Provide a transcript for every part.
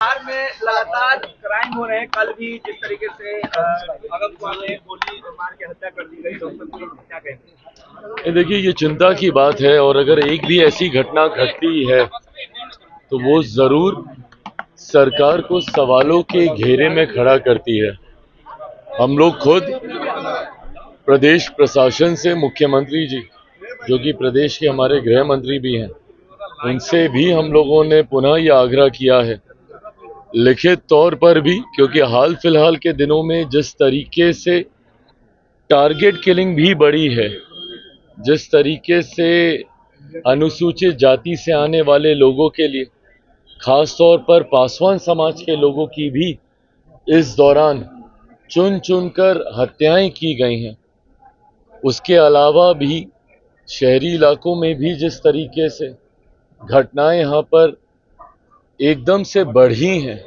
बिहार में लगातार क्राइम हो रहे हैं। कल भी जिस तरीके से भगत ने गोली मार के हत्या कर दी गई, तो क्या कहते हैं? देखिए, ये चिंता की बात है और अगर एक भी ऐसी घटना घटती है तो वो जरूर सरकार को सवालों के घेरे में खड़ा करती है। हम लोग खुद प्रदेश प्रशासन से मुख्यमंत्री जी, जो कि प्रदेश के हमारे गृह मंत्री भी हैं, उनसे भी हम लोगों ने पुनः ये आग्रह किया है, लिखित तौर पर भी, क्योंकि हाल फिलहाल के दिनों में जिस तरीके से टारगेट किलिंग भी बढ़ी है, जिस तरीके से अनुसूचित जाति से आने वाले लोगों के लिए, खास तौर पर पासवान समाज के लोगों की भी इस दौरान चुन चुनकर हत्याएं की गई हैं। उसके अलावा भी शहरी इलाकों में भी जिस तरीके से घटनाएं यहाँ पर एकदम से बढ़ी हैं,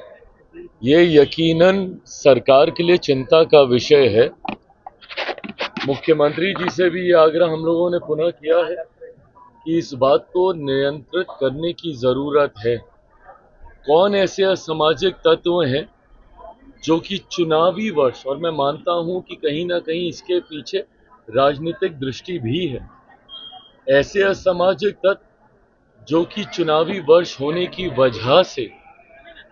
ये यकीनन सरकार के लिए चिंता का विषय है। मुख्यमंत्री जी से भी ये आग्रह हम लोगों ने पुनः किया है कि इस बात को नियंत्रित करने की जरूरत है। कौन ऐसे असामाजिक तत्व हैं जो कि चुनावी वर्ष, और मैं मानता हूं कि कहीं ना कहीं इसके पीछे राजनीतिक दृष्टि भी है, ऐसे असामाजिक तत्व जो कि चुनावी वर्ष होने की वजह से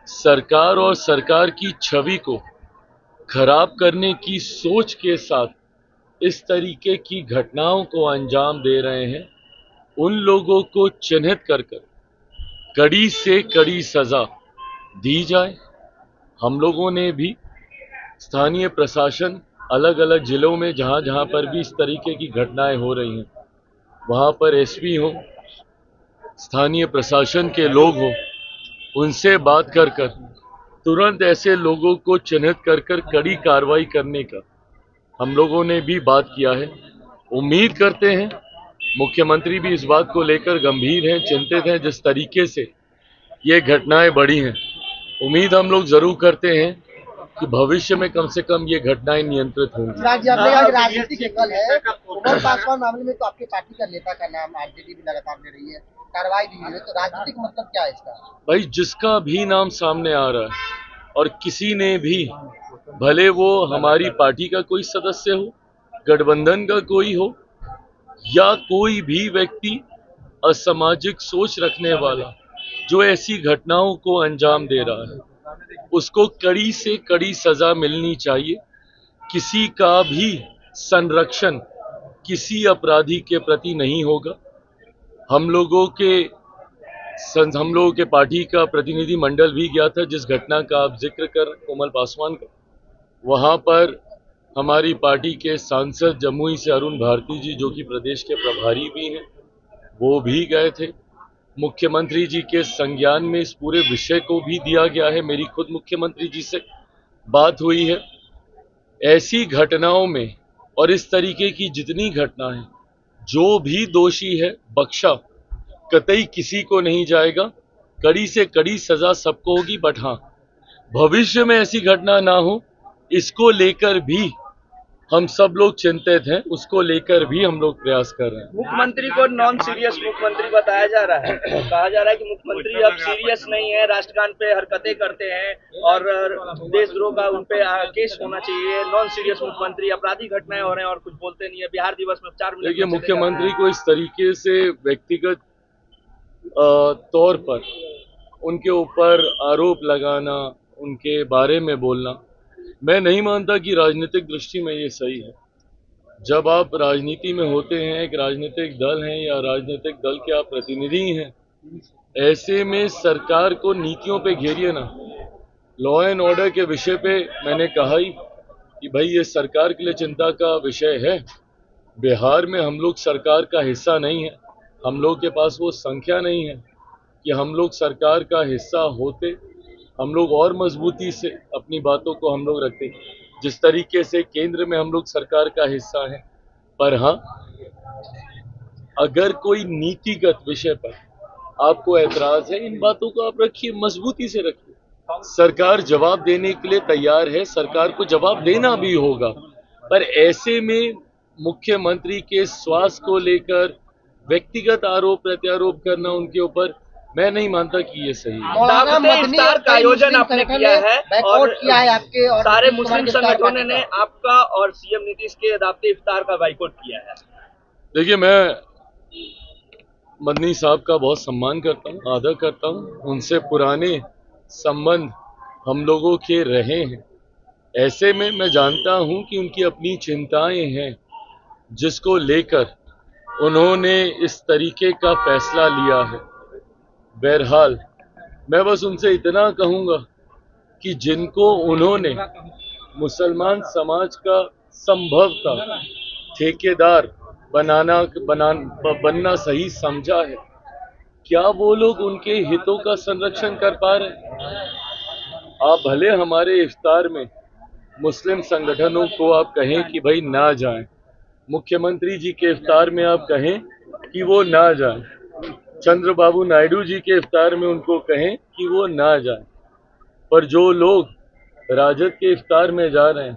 सरकार और सरकार की छवि को खराब करने की सोच के साथ इस तरीके की घटनाओं को अंजाम दे रहे हैं, उन लोगों को चिन्हित कर कड़ी से कड़ी सजा दी जाए। हम लोगों ने भी स्थानीय प्रशासन, अलग अलग जिलों में जहां जहां पर भी इस तरीके की घटनाएं हो रही हैं, वहां पर एसपी हो, स्थानीय प्रशासन के लोग हो, उनसे बात कर तुरंत ऐसे लोगों को चिन्हित कर कड़ी कार्रवाई करने का हम लोगों ने भी बात किया है। उम्मीद करते हैं मुख्यमंत्री भी इस बात को लेकर गंभीर हैं, चिंतित हैं। जिस तरीके से ये घटनाएं बढ़ी हैं, उम्मीद हम लोग जरूर करते हैं कि भविष्य में कम से कम ये घटनाएं नियंत्रित होंगी। राजनीतिक कल है, उमर पासवान मामले में तो आपकी पार्टी का नेता का नाम आरजेडी भी लगातार ले रही है, कार्रवाई भी हुई है, तो राजनीतिक मतलब क्या है इसका? भाई, जिसका भी नाम सामने आ रहा है और किसी ने भी, भले वो हमारी पार्टी का कोई सदस्य हो, गठबंधन का कोई हो, या कोई भी व्यक्ति असामाजिक सोच रखने वाला जो ऐसी घटनाओं को अंजाम दे रहा है, उसको कड़ी से कड़ी सजा मिलनी चाहिए। किसी का भी संरक्षण किसी अपराधी के प्रति नहीं होगा। हम लोगों के पार्टी का प्रतिनिधि मंडल भी गया था, जिस घटना का आप जिक्र कर कोमल पासवान का, वहां पर हमारी पार्टी के सांसद जमुई से अरुण भारती जी, जो कि प्रदेश के प्रभारी भी हैं, वो भी गए थे। मुख्यमंत्री जी के संज्ञान में इस पूरे विषय को भी दिया गया है। मेरी खुद मुख्यमंत्री जी से बात हुई है। ऐसी घटनाओं में और इस तरीके की जितनी घटना है, जो भी दोषी है बख्शा कतई किसी को नहीं जाएगा। कड़ी से कड़ी सजा सबको होगी। बट हाँ, भविष्य में ऐसी घटना ना हो, इसको लेकर भी हम सब लोग चिंतित हैं, उसको लेकर भी हम लोग प्रयास कर रहे हैं। मुख्यमंत्री को नॉन सीरियस मुख्यमंत्री बताया जा रहा है। कहा जा रहा है कि मुख्यमंत्री अब सीरियस नहीं है, राष्ट्रगान पे हरकतें करते हैं और देशद्रोह का उन पे केस होना चाहिए। नॉन सीरियस मुख्यमंत्री, अपराधी घटनाएं हो रहे हैं और कुछ बोलते नहीं है। बिहार दिवस में 4 मिनट। देखिए, मुख्यमंत्री को इस तरीके से व्यक्तिगत तौर पर उनके ऊपर आरोप लगाना, उनके बारे में बोलना, मैं नहीं मानता कि राजनीतिक दृष्टि में ये सही है। जब आप राजनीति में होते हैं, एक राजनीतिक दल हैं या राजनीतिक दल के आप प्रतिनिधि हैं, ऐसे में सरकार को नीतियों पे घेरिए ना। लॉ एंड ऑर्डर के विषय पे मैंने कहा ही कि भाई, ये सरकार के लिए चिंता का विषय है। बिहार में हम लोग सरकार का हिस्सा नहीं है, हम लोग के पास वो संख्या नहीं है कि हम लोग सरकार का हिस्सा होते। हम लोग और मजबूती से अपनी बातों को हम लोग रखते, जिस तरीके से केंद्र में हम लोग सरकार का हिस्सा हैं। पर हाँ, अगर कोई नीतिगत विषय पर आपको ऐतराज है, इन बातों को आप रखिए, मजबूती से रखिए। सरकार जवाब देने के लिए तैयार है, सरकार को जवाब देना भी होगा। पर ऐसे में मुख्यमंत्री के स्वास्थ्य को लेकर व्यक्तिगत आरोप प्रत्यारोप करना उनके ऊपर, मैं नहीं मानता कि ये सही है। मौलाना दावते मदनी इफ्तार का कई आयोजन मुस्लिम आपने संगठन किया ने है बैकआउट और किया है आपके और सारे नीतीश मुस्लिम कुमार के इफ्तार संगठनों पार्टी ने का। आपका और सीएम नीतीश के दावते इफ्तार का बाइकआउट किया है। देखिए, मैं मदनी साहब का बहुत सम्मान करता हूँ, आदर करता हूँ। उनसे पुराने संबंध हम लोगों के रहे हैं। ऐसे में मैं जानता हूँ कि उनकी अपनी चिंताएं हैं, जिसको लेकर उन्होंने इस तरीके का फैसला लिया है। बहरहाल मैं बस उनसे इतना कहूँगा कि जिनको उन्होंने मुसलमान समाज का संभवतः ठेकेदार बनना सही समझा है, क्या वो लोग उनके हितों का संरक्षण कर पा रहे? आप भले हमारे इफ्तार में मुस्लिम संगठनों को आप कहें कि भाई ना जाएं, मुख्यमंत्री जी के इफ्तार में आप कहें कि वो ना जाएं, चंद्रबाबू नायडू जी के इफ्तार में उनको कहें कि वो ना जाएं, पर जो लोग राजद के इफ्तार में जा रहे हैं,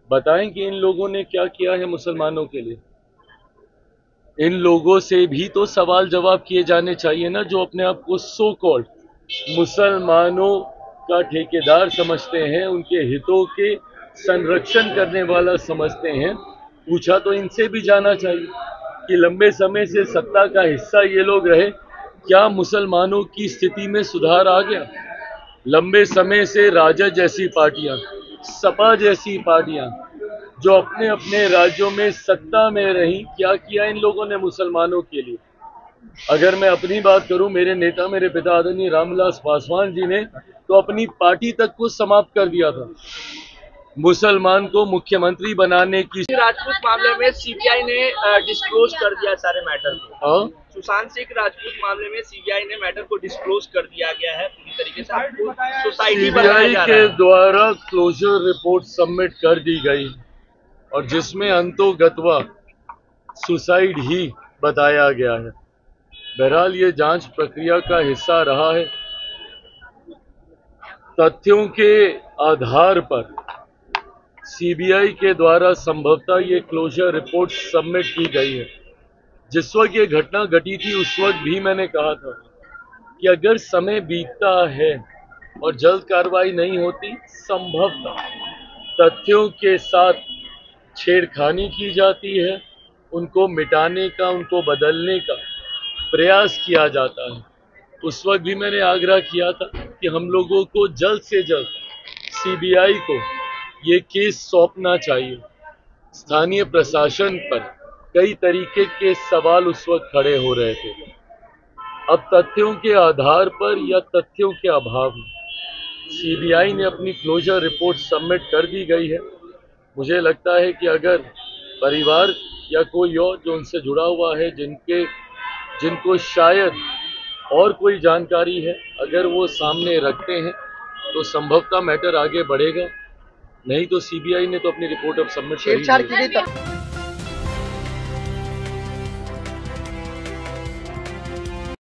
बताएं कि इन लोगों ने क्या किया है मुसलमानों के लिए। इन लोगों से भी तो सवाल जवाब किए जाने चाहिए ना, जो अपने आप को सो कॉल्ड मुसलमानों का ठेकेदार समझते हैं, उनके हितों के संरक्षण करने वाला समझते हैं। पूछा तो इनसे भी जाना चाहिए कि लंबे समय से सत्ता का हिस्सा ये लोग रहे, क्या मुसलमानों की स्थिति में सुधार आ गया? लंबे समय से राजद जैसी पार्टियां, सपा जैसी पार्टियां जो अपने अपने राज्यों में सत्ता में रही, क्या किया इन लोगों ने मुसलमानों के लिए? अगर मैं अपनी बात करूं, मेरे नेता, मेरे पिता आदरणीय रामविलास पासवान जी ने तो अपनी पार्टी तक को समाप्त कर दिया था मुसलमान को मुख्यमंत्री बनाने की। राजपूत मामले में सीबीआई ने डिस्क्लोज कर दिया सारे मैटर को। सुशांत सिंह राजपूत मामले में सीबीआई ने मैटर को डिस्क्लोज कर दिया गया है पूरी तरीके से। आपको सोसाइटी सीबीआई के द्वारा क्लोजर रिपोर्ट सबमिट कर दी गई और जिसमें अंतोगत्वा सुसाइड ही बताया गया है। बहरहाल ये जांच प्रक्रिया का हिस्सा रहा है। तथ्यों के आधार पर सीबीआई के द्वारा संभवतः ये क्लोजर रिपोर्ट सबमिट की गई है। जिस वक्त ये घटना घटी थी, उस वक्त भी मैंने कहा था कि अगर समय बीतता है और जल्द कार्रवाई नहीं होती, संभवतः तथ्यों के साथ छेड़खानी की जाती है, उनको मिटाने का, उनको बदलने का प्रयास किया जाता है। उस वक्त भी मैंने आग्रह किया था कि हम लोगों को जल्द से जल्द सीबीआई को ये केस सौंपना चाहिए। स्थानीय प्रशासन पर कई तरीके के सवाल उस वक्त खड़े हो रहे थे। अब तथ्यों के आधार पर या तथ्यों के अभाव में सीबीआई ने अपनी क्लोजर रिपोर्ट सबमिट कर दी गई है। मुझे लगता है कि अगर परिवार या कोई और जो उनसे जुड़ा हुआ है, जिनको शायद और कोई जानकारी है, अगर वो सामने रखते हैं तो संभवतः मैटर आगे बढ़ेगा। नहीं तो सीबीआई ने तो अपनी रिपोर्ट अब सबमिट कर दी है।